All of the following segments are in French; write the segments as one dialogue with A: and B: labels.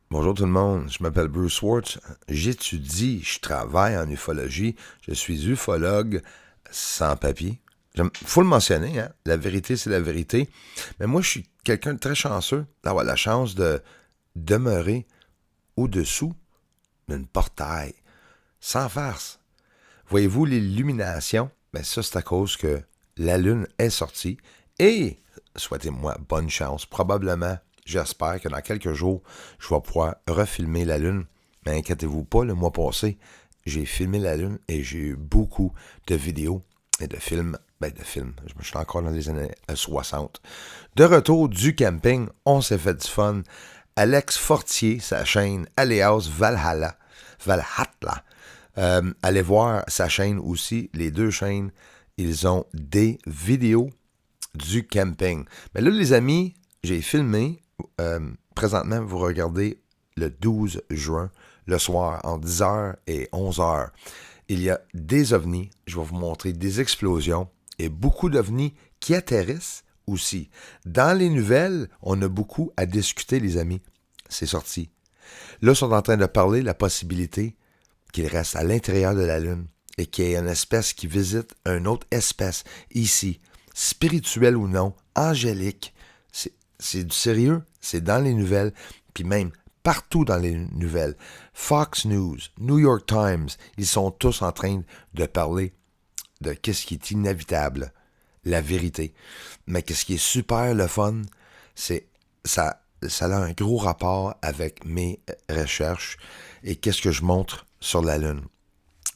A: Bonjour tout le monde, je m'appelle Bruce Swartz, j'étudie, je travaille en ufologie, je suis ufologue sans papier. Faut le mentionner, hein? La vérité c'est la vérité. Mais moi je suis quelqu'un de très chanceux d'avoir la chance de demeurer au-dessous d'une portail, sans farce. Voyez-vous l'illumination? Ben ça c'est à cause que la lune est sortie et, souhaitez-moi bonne chance, probablement. J'espère que dans quelques jours, je vais pouvoir refilmer la Lune. Mais inquiétez-vous pas, le mois passé, j'ai filmé la Lune et j'ai eu beaucoup de vidéos et de films. Je suis encore dans les années 60. De retour du camping, on s'est fait du fun. Alex Fortier, sa chaîne Alias Valhalla. Allez voir sa chaîne aussi, les deux chaînes. Ils ont des vidéos du camping. Mais là, les amis, j'ai filmé. Présentement, vous regardez le 12 juin, le soir, entre 10h et 11h. Il y a des ovnis. Je vais vous montrer des explosions et beaucoup d'ovnis qui atterrissent aussi. Dans les nouvelles, on a beaucoup à discuter, les amis. C'est sorti. Là, ils sont en train de parler de la possibilité qu'il reste à l'intérieur de la Lune et qu'il y ait une espèce qui visite une autre espèce ici, spirituelle ou non, angélique. C'est du sérieux, c'est dans les nouvelles, puis même partout dans les nouvelles. Fox News, New York Times, ils sont tous en train de parler de qu'est-ce qui est inévitable, la vérité. Mais qu'est-ce qui est super le fun, c'est ça a un gros rapport avec mes recherches et qu'est-ce que je montre sur la Lune.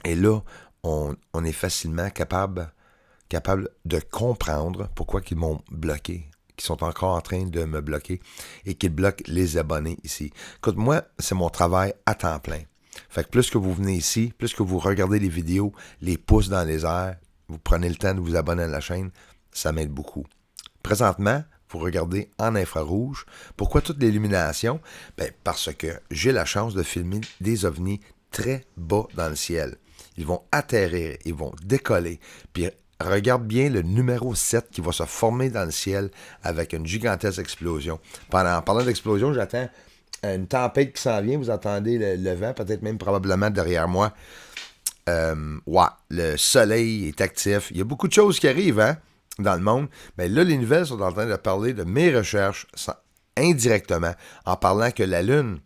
A: Et là, on est facilement capable de comprendre pourquoi ils m'ont bloqué, qu'ils sont encore en train de me bloquer et qu'ils bloquent les abonnés ici. Écoute, moi, c'est mon travail à temps plein. Fait que plus que vous venez ici, plus que vous regardez les vidéos, les pouces dans les airs, vous prenez le temps de vous abonner à la chaîne, ça m'aide beaucoup. Présentement, vous regardez en infrarouge. Pourquoi toute l'illumination? Ben, parce que j'ai la chance de filmer des ovnis très bas dans le ciel. Ils vont atterrir, ils vont décoller. Puis regarde bien le numéro 7 qui va se former dans le ciel avec une gigantesque explosion. En parlant d'explosion, j'attends une tempête qui s'en vient. Vous entendez le vent, peut-être même probablement derrière moi. Ouais, le soleil est actif. Il y a beaucoup de choses qui arrivent, hein, dans le monde. Mais là, les nouvelles sont en train de parler de mes recherches indirectement, en parlant que la Lune,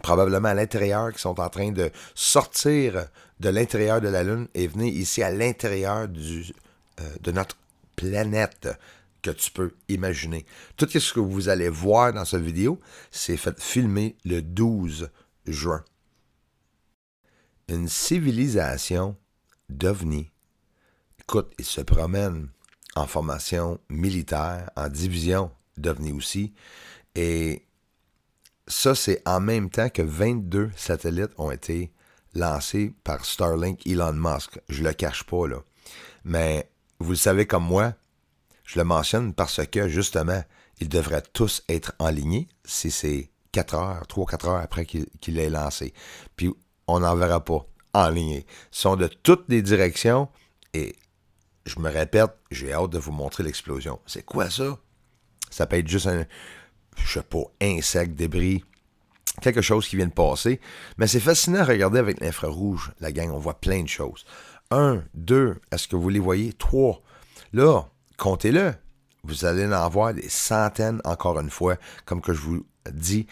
A: probablement à l'intérieur, qui sont en train de sortir de l'intérieur de la Lune et venir ici à l'intérieur de notre planète que tu peux imaginer. Tout ce que vous allez voir dans cette vidéo, c'est fait filmer le 12 juin. Une civilisation d'ovnis. Écoute, ils se promènent en formation militaire, en division d'ovnis aussi. Et ça, c'est en même temps que 22 satellites ont été lancés par Starlink Elon Musk. Je le cache pas, là. Mais vous le savez comme moi, je le mentionne parce que, justement, ils devraient tous être en ligne si c'est 4 heures, 3-4 heures après qu'il l'ait lancé. Puis, on n'en verra pas en ligne. Ils sont de toutes les directions et je me répète, j'ai hâte de vous montrer l'explosion. C'est quoi ça? Ça peut être juste un, je sais pas, insecte, débris, quelque chose qui vient de passer. Mais c'est fascinant à regarder avec l'infrarouge, la gang. On voit plein de choses. 1, 2, est-ce que vous les voyez? 3. Là, comptez-le. Vous allez en voir des centaines, encore une fois, comme que je vous dis.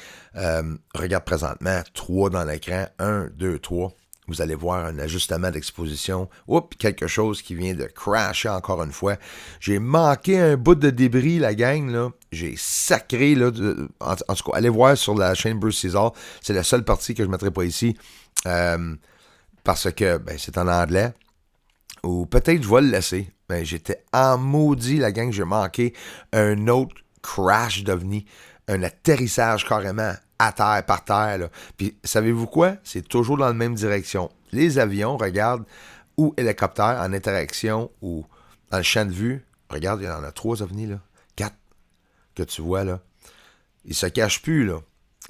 A: Regarde présentement, 3 dans l'écran. 1, 2, 3. Vous allez voir un ajustement d'exposition. Oups, quelque chose qui vient de crasher encore une fois. J'ai manqué un bout de débris, la gang, là. J'ai sacré, là. En tout cas, allez voir sur la chaîne Bruce César. C'est la seule partie que je ne mettrai pas ici. Parce que c'est en anglais. Ou peut-être je vais le laisser. Ben, j'étais en maudit, la gang. J'ai manqué un autre crash d'OVNI. Un atterrissage carrément à terre, par terre. Là. Puis, savez-vous quoi? C'est toujours dans la même direction. Les avions, regarde, ou hélicoptères en interaction, ou dans le champ de vue. Regarde, il y en a 3 ovnis, là. 4 que tu vois, là. Ils se cachent plus, là.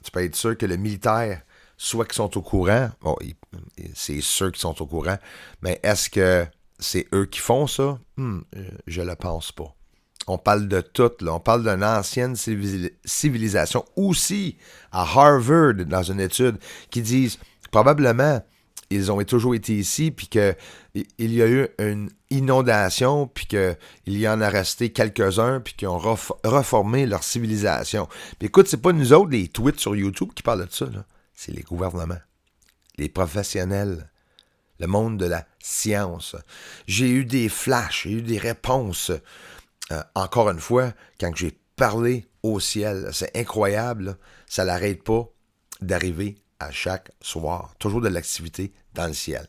A: Tu peux être sûr que le militaire, soit qu'ils sont au courant, bon, c'est sûr qu'ils sont au courant, mais est-ce que c'est eux qui font ça? Je le pense pas. On parle de tout, là. On parle d'une ancienne civilisation aussi à Harvard, dans une étude, qui disent probablement ils ont toujours été ici, puis qu'il y a eu une inondation, puis qu'il y en a resté quelques-uns, puis qui ont reformé leur civilisation. Puis écoute, c'est pas nous autres, les tweets sur YouTube, qui parlent de ça, là. C'est les gouvernements, les professionnels, le monde de la science. J'ai eu des flashs, j'ai eu des réponses. Encore une fois, quand j'ai parlé au ciel, c'est incroyable, là, ça n'arrête pas d'arriver à chaque soir. Toujours de l'activité dans le ciel.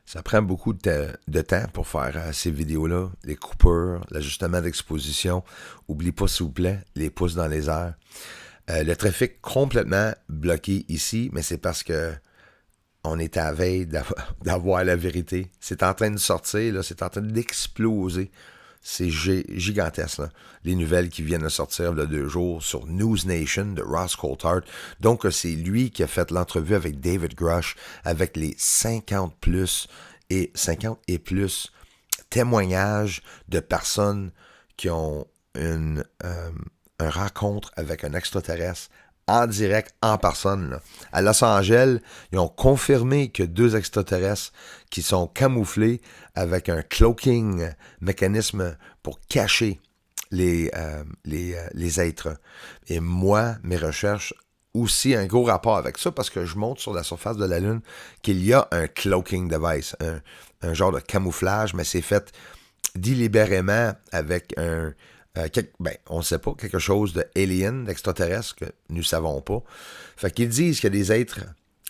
A: Ça prend beaucoup de temps pour faire ces vidéos-là, les coupures, l'ajustement d'exposition. Oublie pas, s'il vous plaît, les pouces dans les airs. Le trafic complètement bloqué ici, mais c'est parce que on est à la veille d'avoir la vérité. C'est en train de sortir, là, c'est en train d'exploser. C'est gigantesque, là. Les nouvelles qui viennent de sortir il y a 2 jours sur News Nation de Ross Coulthart. Donc, c'est lui qui a fait l'entrevue avec David Grush, avec les 50 et plus témoignages de personnes qui ont une rencontre avec un extraterrestre en direct, en personne, là. À Los Angeles, ils ont confirmé que 2 extraterrestres qui sont camouflés avec un cloaking mécanisme pour cacher les êtres. Et moi, mes recherches aussi un gros rapport avec ça parce que je montre sur la surface de la Lune qu'il y a un cloaking device, un genre de camouflage, mais c'est fait délibérément avec on ne sait pas, quelque chose de alien, d'extraterrestre que nous ne savons pas. Fait qu'ils disent qu'il y a des êtres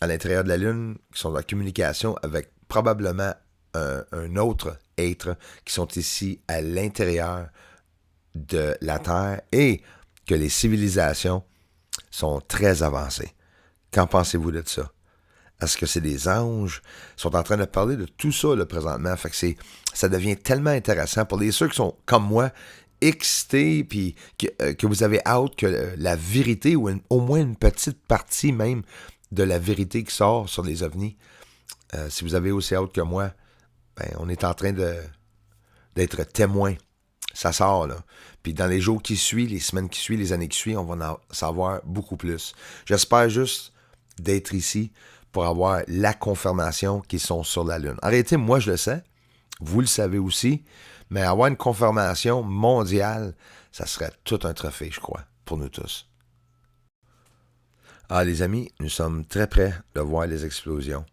A: à l'intérieur de la Lune qui sont en communication avec probablement un autre être qui sont ici à l'intérieur de la Terre et que les civilisations sont très avancées. Qu'en pensez-vous de ça? Est-ce que c'est des anges? Ils sont en train de parler de tout ça là, présentement. Fait que ça devient tellement intéressant pour ceux qui sont comme moi, excités, puis que vous avez hâte que la vérité, ou au moins une petite partie même de la vérité qui sort sur les ovnis, si vous avez aussi hâte que moi, ben, on est en train d'être témoin. Ça sort, là. Puis dans les jours qui suivent, les semaines qui suivent, les années qui suivent, on va en savoir beaucoup plus. J'espère juste d'être ici pour avoir la confirmation qu'ils sont sur la Lune. En réalité, moi, je le sais. Vous le savez aussi. Mais avoir une confirmation mondiale, ça serait tout un trophée, je crois, pour nous tous. Ah, les amis, nous sommes très près de voir les explosions.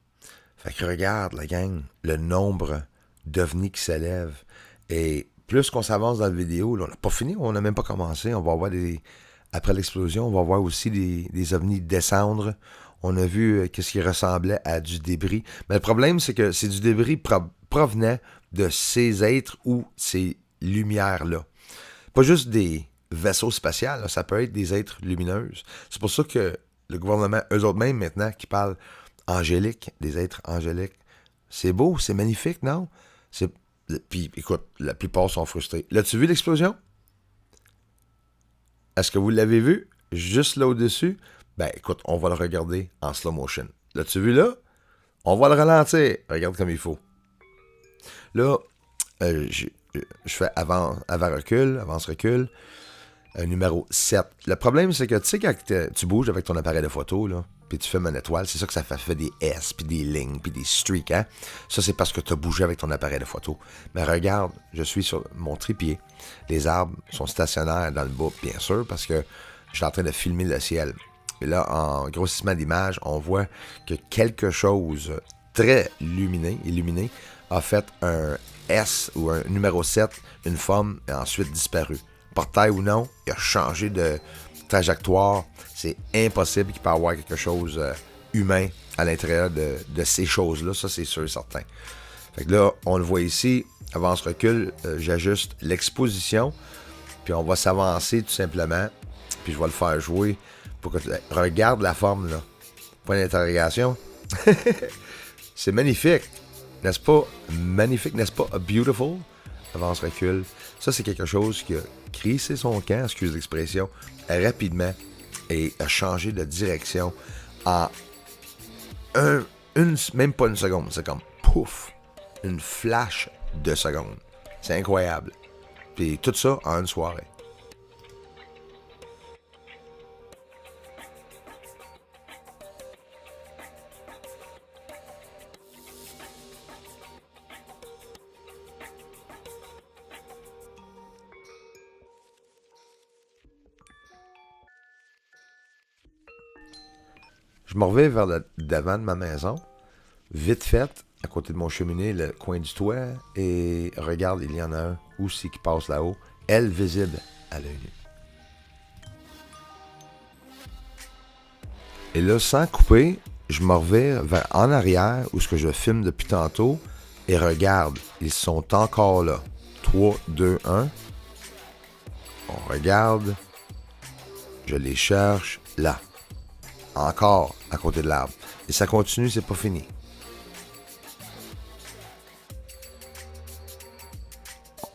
A: Fait que regarde, la gang, le nombre d'ovnis qui s'élèvent. Et plus qu'on s'avance dans la vidéo, là, on n'a pas fini, on n'a même pas commencé. On va voir après l'explosion, on va voir aussi des ovnis descendre. On a vu ce qui ressemblait à du débris. Mais le problème, c'est que c'est du débris provenant de ces êtres ou ces lumières-là. Pas juste des vaisseaux spatiaux, là, ça peut être des êtres lumineuses. C'est pour ça que le gouvernement, eux autres mêmes maintenant, qui parlent angéliques, des êtres angéliques. C'est beau, c'est magnifique, non? Puis, écoute, la plupart sont frustrés. L'as-tu vu l'explosion? Est-ce que vous l'avez vu? Juste là au-dessus? Ben, écoute, on va le regarder en slow motion. L'as-tu vu là? On va le ralentir. Regarde comme il faut. Là, je fais avance-recul, numéro 7. Le problème, c'est que, tu sais, quand tu bouges avec ton appareil de photo, là, puis tu filmes une étoile, c'est ça que ça fait des S, puis des lignes, puis des streaks, hein? Ça, c'est parce que tu as bougé avec ton appareil de photo. Mais regarde, je suis sur mon trépied. Les arbres sont stationnaires dans le bas, bien sûr, parce que je suis en train de filmer le ciel. Et là, en grossissement d'image, on voit que quelque chose très illuminé, a fait un S ou un numéro 7, une forme, et ensuite disparu. Portail ou non, il a changé de trajectoire. C'est impossible qu'il puisse y avoir quelque chose humain à l'intérieur de ces choses-là. Ça, c'est sûr et certain. Fait que là, on le voit ici, avance-recul, j'ajuste l'exposition, puis on va s'avancer tout simplement, puis je vais le faire jouer pour que tu regardes la forme, là. Point d'interrogation. C'est magnifique. N'est-ce pas magnifique? N'est-ce pas beautiful? Avance-recul. Ça, c'est quelque chose qui a crissé son camp, excuse l'expression, rapidement et a changé de direction en même pas une seconde. C'est comme pouf, une flash de seconde. C'est incroyable. Puis tout ça en une soirée. Je me reviens vers le devant de ma maison, vite fait, à côté de mon cheminée, le coin du toit, et regarde, il y en a un aussi qui passe là-haut, elle visible à l'œil nu. Et là, sans couper, je me reviens vers en arrière, où ce que je filme depuis tantôt, et regarde, ils sont encore là. 3, 2, 1. On regarde, je les cherche là. Encore à côté de l'arbre. Et ça continue, c'est pas fini.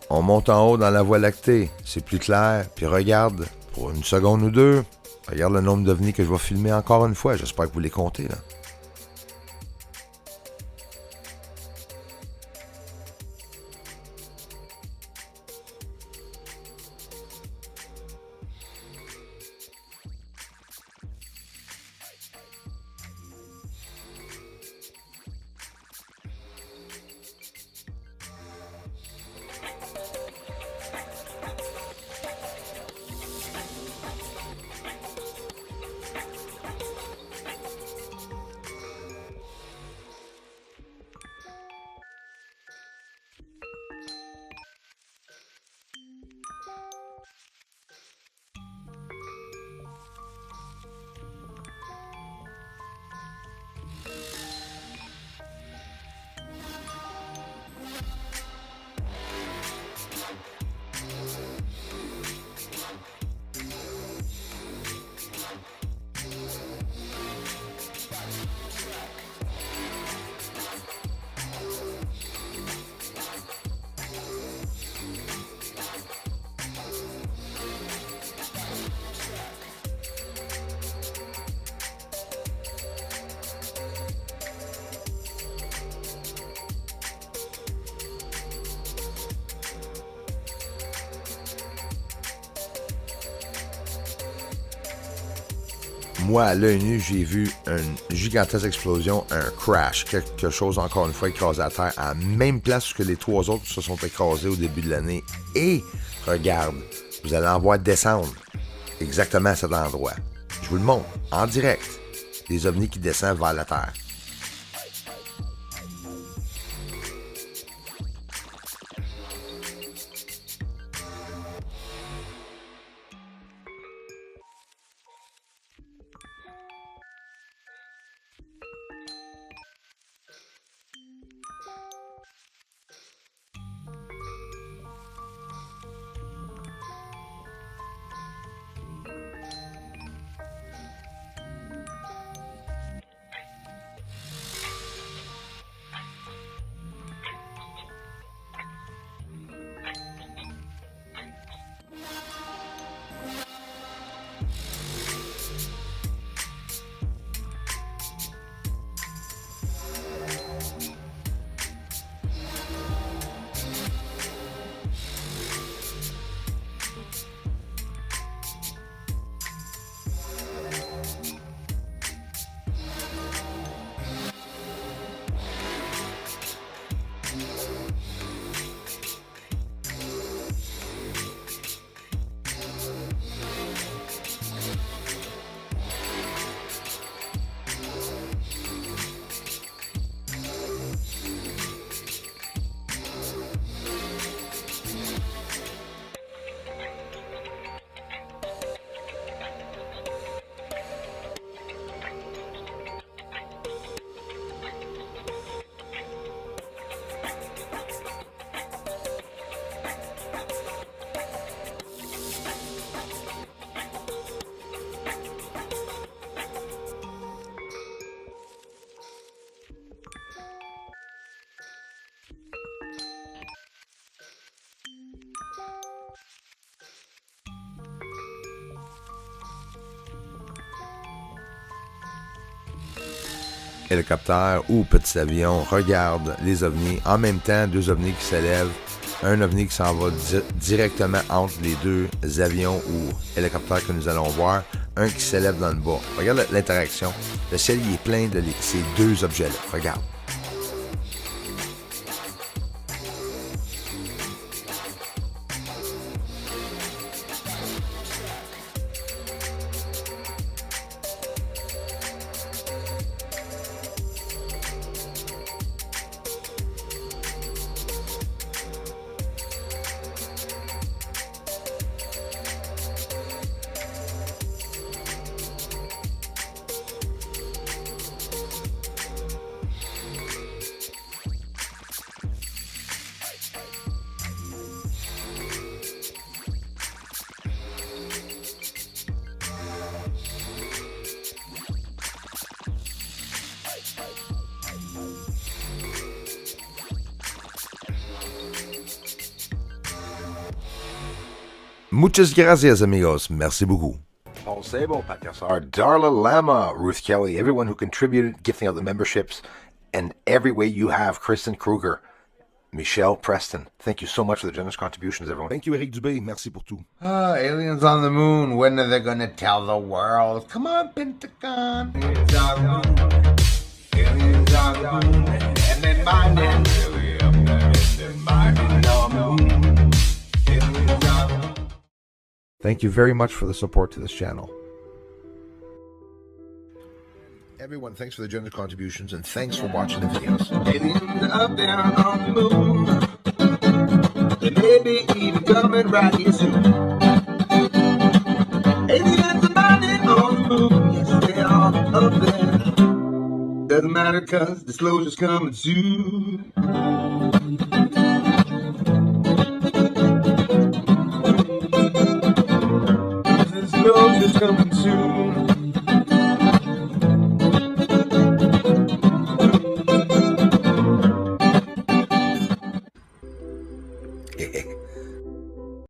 A: On monte en haut dans la voie lactée, c'est plus clair, puis regarde, pour une seconde ou deux, regarde le nombre d'ovnis que je vais filmer encore une fois, j'espère que vous les comptez là. Moi, à l'œil nu, j'ai vu une gigantesque explosion, un crash, quelque chose encore une fois écrasé à terre, à la même place que les trois autres se sont écrasés au début de l'année. Et, regarde, vous allez en voir descendre exactement à cet endroit. Je vous le montre, en direct, les ovnis qui descendent vers la Terre. Hélicoptère ou petits avions regardent les ovnis. En même temps, deux ovnis qui s'élèvent un ovni qui s'en va directement entre les deux avions ou hélicoptères que nous allons voir, un qui s'élève dans le bas. Regarde l'interaction. Le ciel il est plein de ces deux objets-là. Regarde. Muchas gracias, amigos. Merci beaucoup. Paul Sabo, Pat Gassar, Darla Lama, Ruth Kelly, everyone who contributed, gifting out the memberships, and every way you have, Kristen Kruger, Michelle Preston. Thank you so much for the generous contributions, everyone. Thank you, Eric Dubé. Merci pour tout.
B: Aliens on the moon. When are they gonna tell the world? Come on, Pentagon. Aliens on the moon. Aliens on the moon. And they're mining. Really up there. They're mining on the moon.
A: Thank you very much for the support to this channel. Everyone, thanks for the generous contributions and thanks for watching the videos.
B: Aliens up there on the moon. They may be even coming right here soon. Aliens are mining on the moon. Yes, they are up there. Doesn't matter cause disclosure's coming soon. Disclosure's coming soon.